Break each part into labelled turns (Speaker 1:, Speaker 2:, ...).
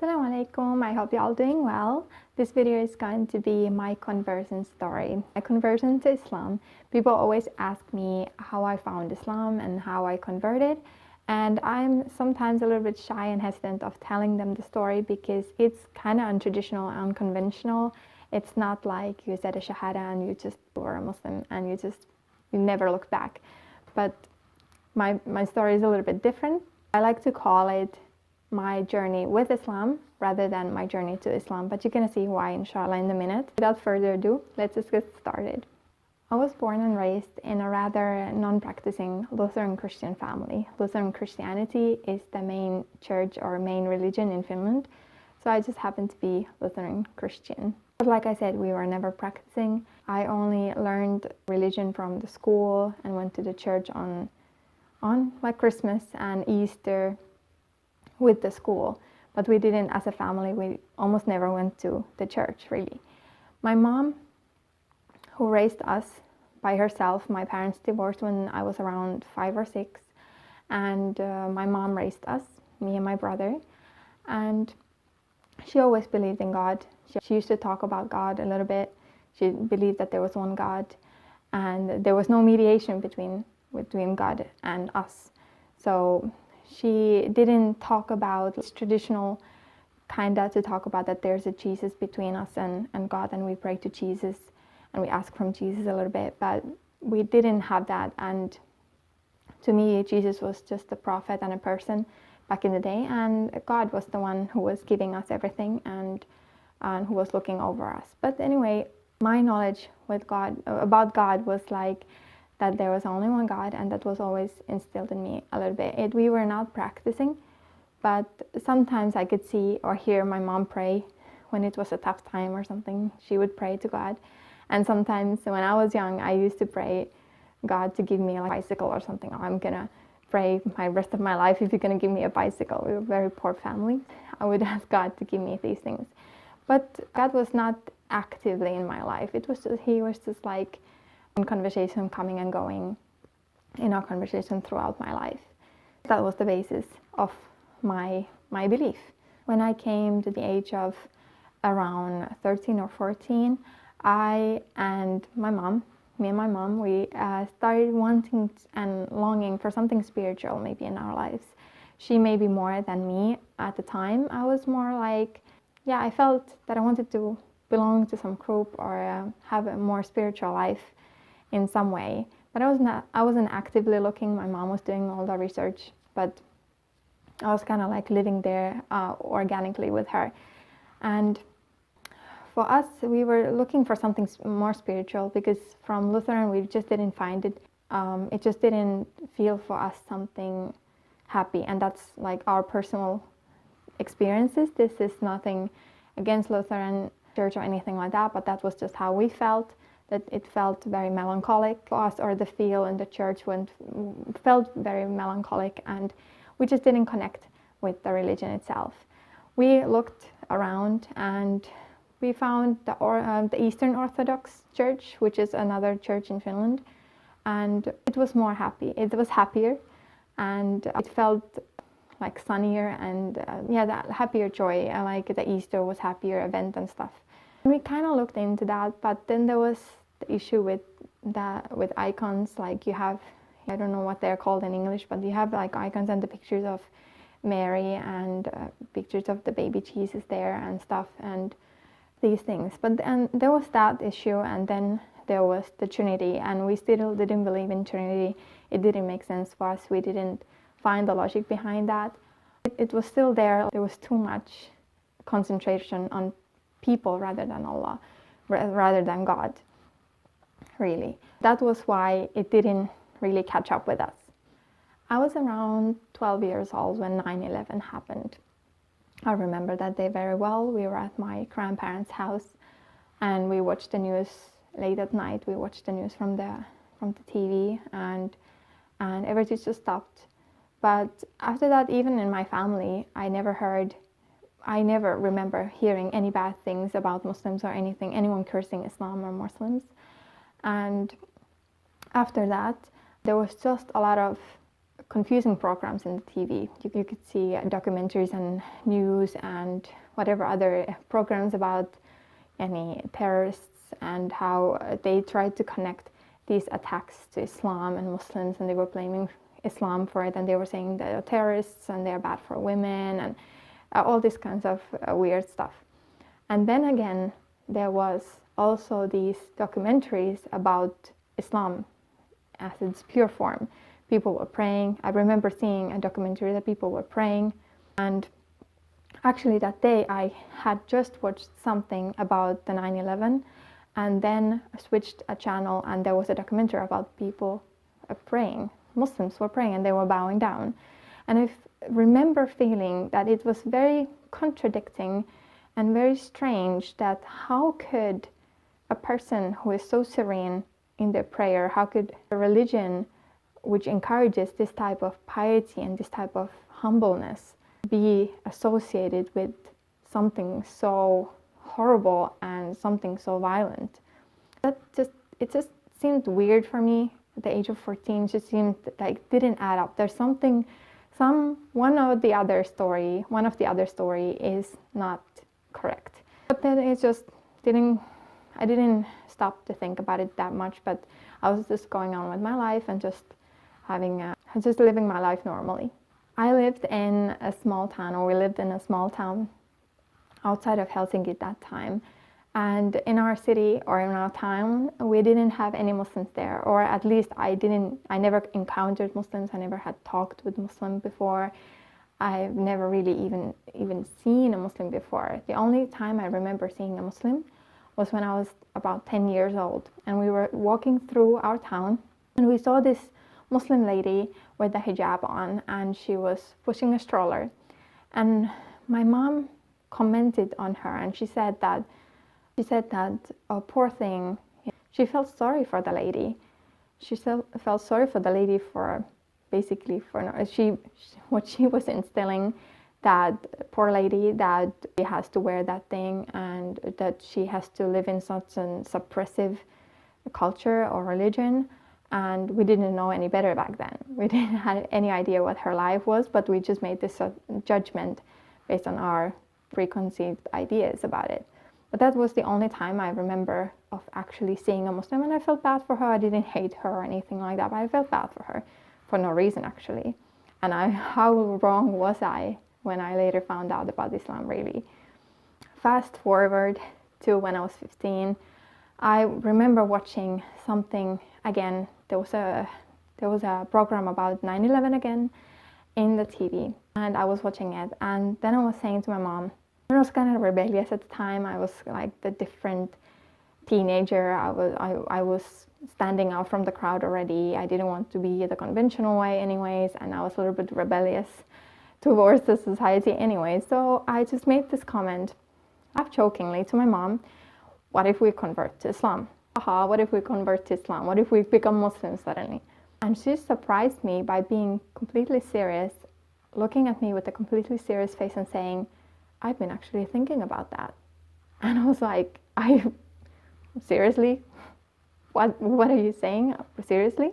Speaker 1: Assalamu alaikum, I hope you're all doing well. This video is going to be my conversion story. My conversion to Islam. People always ask me how I found Islam and how I converted. And I'm sometimes a little bit shy and hesitant of telling them the story because it's kind of untraditional, unconventional. It's not like you said a Shahada and you just were a Muslim and you never looked back. But my story is a little bit different. I like to call it my journey with Islam rather than my journey to Islam, but you're gonna see why inshallah in a minute. Without further ado, let's just get started. I was born and raised in a rather non-practicing Lutheran Christian family. Lutheran Christianity is the main church or main religion in Finland, so I just happened to be Lutheran Christian. But like I said, we were never practicing. I only learned religion from the school and went to the church on like Christmas and Easter with the school, but we didn't, as a family, we almost never went to the church really. My mom, who raised us by herself, my parents divorced when I was around 5 or 6, and my mom raised us, me and my brother, and she always believed in God. She used to talk about God a little bit. She believed that there was one God and there was no mediation between God and us. So she didn't talk about it's traditional to talk about that there's a Jesus between us and God, and we pray to Jesus and we ask from Jesus a little bit, but we didn't have that. And to me, Jesus was just a prophet and a person back in the day, and God was the one who was giving us everything and who was looking over us. But anyway, my knowledge with about God was like that there was only one God, and that was always instilled in me a little bit. We were not practicing, but sometimes I could see or hear my mom pray when it was a tough time or something. She would pray to God. And sometimes when I was young, I used to pray God to give me a bicycle or something. I'm gonna pray my rest of my life if you're gonna give me a bicycle. We were a very poor family. I would ask God to give me these things. But God was not actively in my life. He was just like in conversation, coming and going in our conversation throughout my life. That was the basis of my belief. When I came to the age of around 13 or 14, me and my mom, we started wanting and longing for something spiritual maybe in our lives. She may be more than me at the time. I was more like, I felt that I wanted to belong to some group or have a more spiritual life in some way, but I wasn't actively looking. My mom was doing all the research, but I was kind of like living there organically with her. And for us, we were looking for something more spiritual because from Lutheran we just didn't find it. It just didn't feel for us something happy, and that's like our personal experiences. This is nothing against Lutheran church or anything like that, but that was just how we felt. That it felt very melancholic for us, or the feel in the church felt very melancholic, and we just didn't connect with the religion itself. We looked around and we found the Eastern Orthodox Church, which is another church in Finland, and it was more happy. It was happier, and it felt like sunnier and that happier joy. Like the Easter was happier event and stuff. And we kind of looked into that, but then there was the issue with icons. Like you have, I don't know what they're called in English, but you have like icons and the pictures of Mary and pictures of the baby Jesus there and stuff and these things. But then there was that issue, and then there was the Trinity, and we still didn't believe in Trinity. It didn't make sense for us. We didn't find the logic behind that. It was still there. There was too much concentration on people rather than Allah, rather than God, really. That was why it didn't really catch up with us. I was around 12 years old when 9/11 happened. I remember that day very well. We were at my grandparents' house and we watched the news late at night. We watched the news from the TV, and everything just stopped. But after that, even in my family, I never remember hearing any bad things about Muslims or anyone cursing Islam or Muslims. And after that, there was just a lot of confusing programs in the TV. You could see documentaries and news and whatever other programs about any terrorists and how they tried to connect these attacks to Islam and Muslims, and they were blaming Islam for it, and they were saying they're terrorists and they're bad for women and all these kinds of weird stuff. And then again, there was also these documentaries about Islam as its pure form. People were praying. I remember seeing a documentary that people were praying, and actually that day I had just watched something about the 9/11, and then I switched a channel and there was a documentary about people praying. Muslims were praying and they were bowing down. And I remember feeling that it was very contradicting and very strange that how could a person who is so serene in their prayer, how could a religion which encourages this type of piety and this type of humbleness be associated with something so horrible and something so violent? It just seemed weird for me. At the age of 14, it just seemed like didn't add up. There's something, one of the other story is not correct. But then it just I didn't stop to think about it that much, but I was just going on with my life and just living my life normally. I lived in a small town, or we lived in a small town outside of Helsinki at that time. And in our city or in our town, we didn't have any Muslims there, or at least I never encountered Muslims. I never had talked with Muslims before. I've never really even seen a Muslim before. The only time I remember seeing a Muslim was when I was about 10 years old, and we were walking through our town and we saw this Muslim lady with the hijab on, and she was pushing a stroller, and my mom commented on her, and she said that oh, poor thing. She felt sorry for the lady. She felt sorry for the lady for basically what she was instilling, that poor lady, that she has to wear that thing and that she has to live in such a suppressive culture or religion. And we didn't know any better back then. We didn't have any idea what her life was, but we just made this judgment based on our preconceived ideas about it. But that was the only time I remember of actually seeing a Muslim, and I felt bad for her. I didn't hate her or anything like that, but I felt bad for her for no reason actually. And how wrong was I when I later found out about Islam, really. Fast forward to when I was 15, I remember watching something again. There was a program about 9/11 again in the TV, and I was watching it, and then I was saying to my mom, I was kind of rebellious at the time. I was like the different teenager. I was standing out from the crowd already. I didn't want to be the conventional way anyways, and I was a little bit rebellious towards the society anyway. So I just made this comment, half jokingly, to my mom, what if we convert to Islam? Haha, what if we convert to Islam? What if we become Muslims suddenly? And she surprised me by being completely serious, looking at me with a completely serious face and saying, I've been actually thinking about that. And I was like, seriously? What are you saying? Seriously?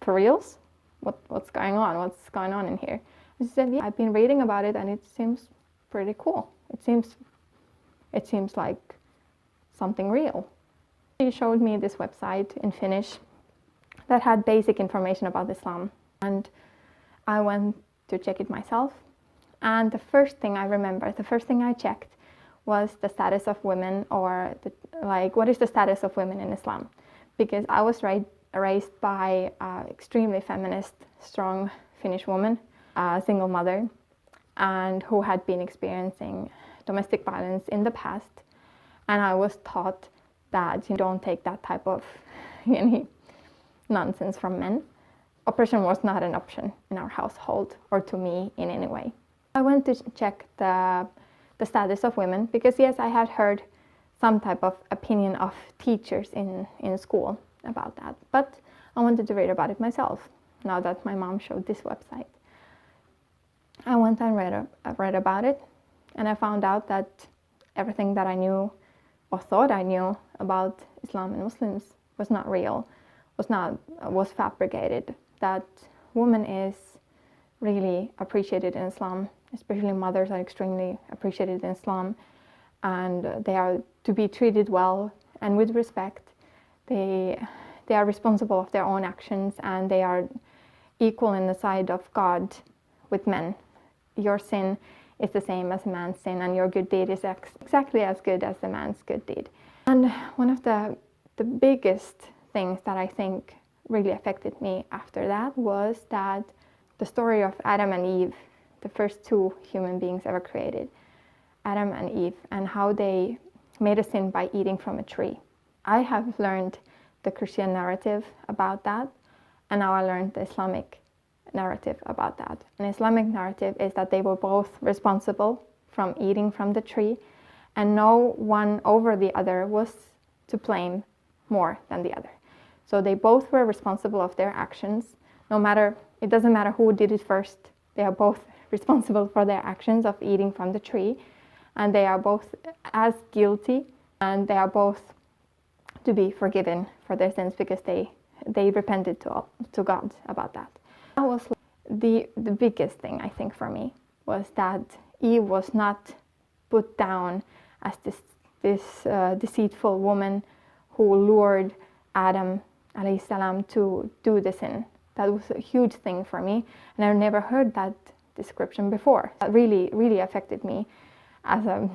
Speaker 1: For reals? What's going on? What's going on in here? And she said, yeah, I've been reading about it and it seems pretty cool. It seems like something real. She showed me this website in Finnish that had basic information about Islam, and I went to check it myself. And the first thing I checked was the status of women, or what is the status of women in Islam? Because I was raised by an extremely feminist, strong Finnish woman, a single mother, and who had been experiencing domestic violence in the past. And I was taught that you don't take that type of nonsense from men. Oppression was not an option in our household or to me in any way. I went to check the status of women because, yes, I had heard some type of opinion of teachers in school about that. But I wanted to read about it myself, now that my mom showed this website. I went and read about it, and I found out that everything that I knew or thought I knew about Islam and Muslims was not real, was fabricated. That woman is really appreciated in Islam, especially mothers are extremely appreciated in Islam, and they are to be treated well and with respect. They are responsible of their own actions, and they are equal in the sight of God with men. Your sin is the same as a man's sin, and your good deed is exactly as good as the man's good deed. And one of the biggest things that I think really affected me after that was that the story of Adam and Eve, the first two human beings ever created, Adam and Eve, and how they made a sin by eating from a tree. I have learned the Christian narrative about that, and now I learned the Islamic narrative about that. An Islamic narrative is that they were both responsible from eating from the tree, and no one over the other was to blame more than the other. So they both were responsible of their actions. It doesn't matter who did it first. They are both responsible for their actions of eating from the tree, and they are both as guilty, and they are both to be forgiven for their sins because they repented to God about that. That was the biggest thing, I think, for me, was that Eve was not put down as this deceitful woman who lured Adam alayhi salam to do the sin. That was a huge thing for me, and I've never heard that description before. That really affected me as a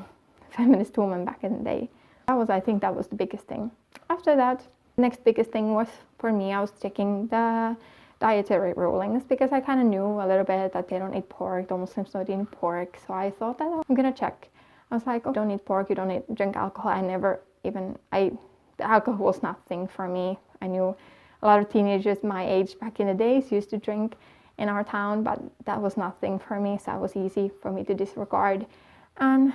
Speaker 1: feminist woman back in the day. I think that was the biggest thing. After that, the next biggest thing was, for me, I was checking the dietary rulings, because I kind of knew a little bit that they don't eat pork, the Muslims don't eat pork, so I thought that I'm gonna check. I was like, oh, you don't eat pork, you don't drink alcohol. The alcohol was nothing for me. I knew a lot of teenagers my age back in the days used to drink in our town, but that was nothing for me, so it was easy for me to disregard. And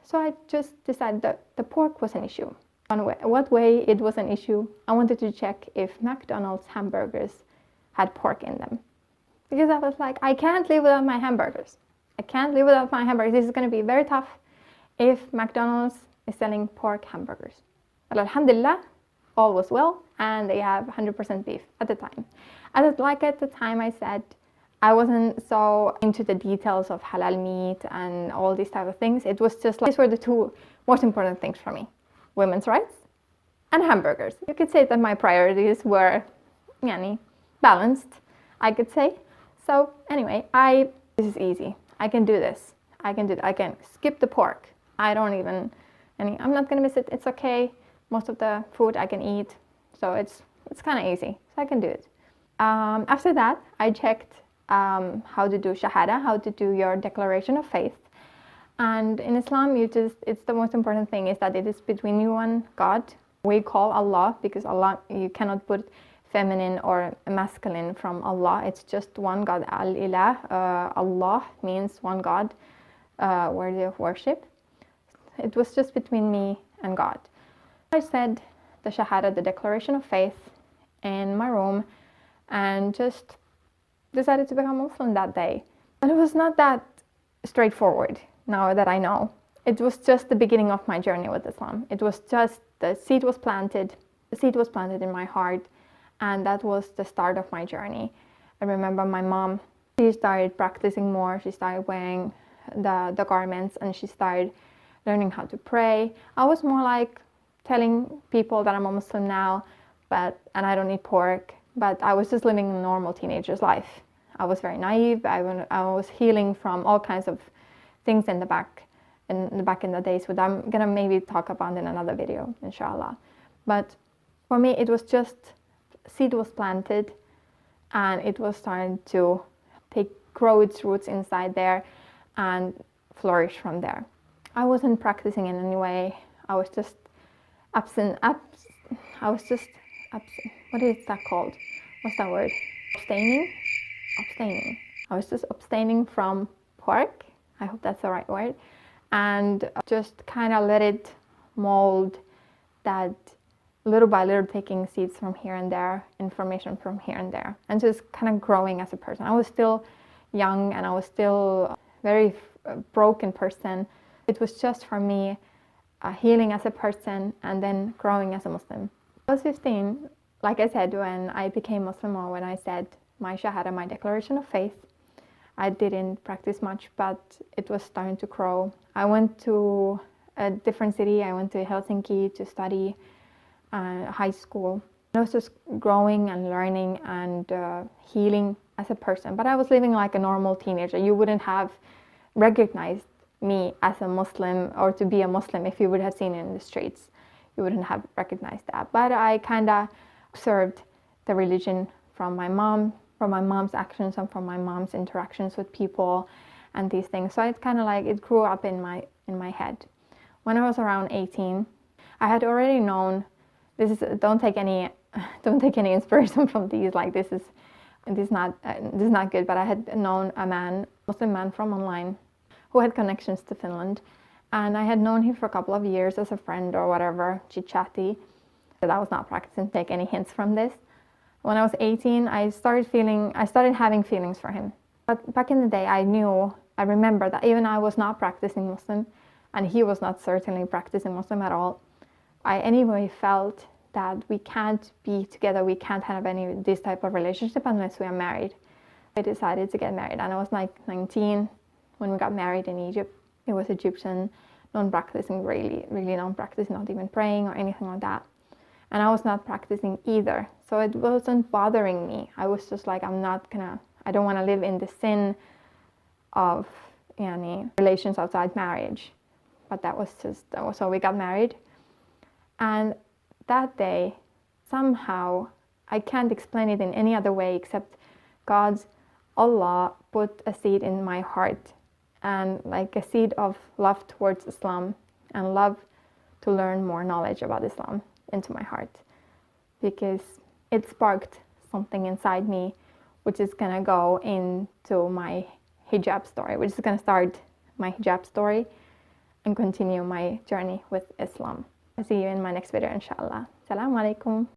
Speaker 1: so I just decided that the pork was an issue. What way it was an issue, I wanted to check if McDonald's hamburgers had pork in them. Because I was like, I can't live without my hamburgers. I can't live without my hamburgers. This is going to be very tough if McDonald's is selling pork hamburgers. But alhamdulillah, all was well, and they have 100% beef at the time. At the time I said, I wasn't so into the details of halal meat and all these type of things. It was just like, these were the two most important things for me. Women's rights and hamburgers. You could say that my priorities were balanced, I could say. So anyway, this is easy. I can do this. I can skip the pork. I'm not gonna miss it. It's okay. Most of the food I can eat. So it's kind of easy. So I can do it. After that, I checked how to do Shahada, how to do your declaration of faith. And in Islam, it's the most important thing is that it is between you and God. We call Allah, because Allah, you cannot put feminine or masculine from Allah. It's just one God, Al-Ilah. Allah means one God, worthy of worship. It was just between me and God. I said the Shahada, the declaration of faith, in my room, and just decided to become Muslim that day. And it was not that straightforward, now that I know. It was just the beginning of my journey with Islam. It was just, the seed was planted in my heart, and that was the start of my journey. I remember my mom, she started practicing more, she started wearing the garments, and she started learning how to pray. I was more like telling people that I'm a Muslim now, and I don't eat pork, but I was just living a normal teenager's life. I was very naive. I was healing from all kinds of things in the back in the days, which I'm gonna maybe talk about in another video, inshallah. But for me, it was just, seed was planted, and it was starting to grow its roots inside there and flourish from there. I wasn't practicing in any way. I was just absent. What is that called? What's that word? Abstaining. I was just abstaining from pork. I hope that's the right word. And just kind of let it mold, that little by little, taking seeds from here and there, information from here and there, and just kind of growing as a person. I was still young, and I was still a very broken person. It was just for me healing as a person and then growing as a Muslim. I was 15, like I said, when I became Muslim, or when I said my Shahada, my declaration of faith. I didn't practice much, but it was starting to grow. I went to a different city. I went to Helsinki to study high school. I was just growing and learning and healing as a person. But I was living like a normal teenager. You wouldn't have recognized me as a Muslim or to be a Muslim if you would have seen it in the streets. You wouldn't have recognized that. But I kind of observed the religion from my mom's actions and from my mom's interactions with people and these things. So it's kind of like it grew up in my head. When I was around 18, I had already known don't take any inspiration from these. Like this is not good. But I had known a Muslim man from online, who had connections to Finland, and I had known him for a couple of years as a friend or whatever, chit-chatty. That I was not practicing. Take any hints from this. When I was 18, I started having feelings for him. But back in the day, I remember that even I was not practicing Muslim, and he was not certainly practicing Muslim at all. I anyway felt that we can't be together, we can't have this type of relationship unless we are married. I decided to get married, and I was like 19 when we got married in Egypt. It was Egyptian, non-practicing, really non-practicing, not even praying or anything like that. And I was not practicing either. So it wasn't bothering me. I was just like, I don't want to live in the sin of relations outside marriage. But so we got married. And that day, somehow, I can't explain it in any other way except Allah put a seed in my heart, and like a seed of love towards Islam and love to learn more knowledge about Islam into my heart, because it sparked something inside me which is gonna go into my hijab story, which is gonna start my hijab story and continue my journey with Islam. I'll see you in my next video, inshallah. Assalamu alaikum.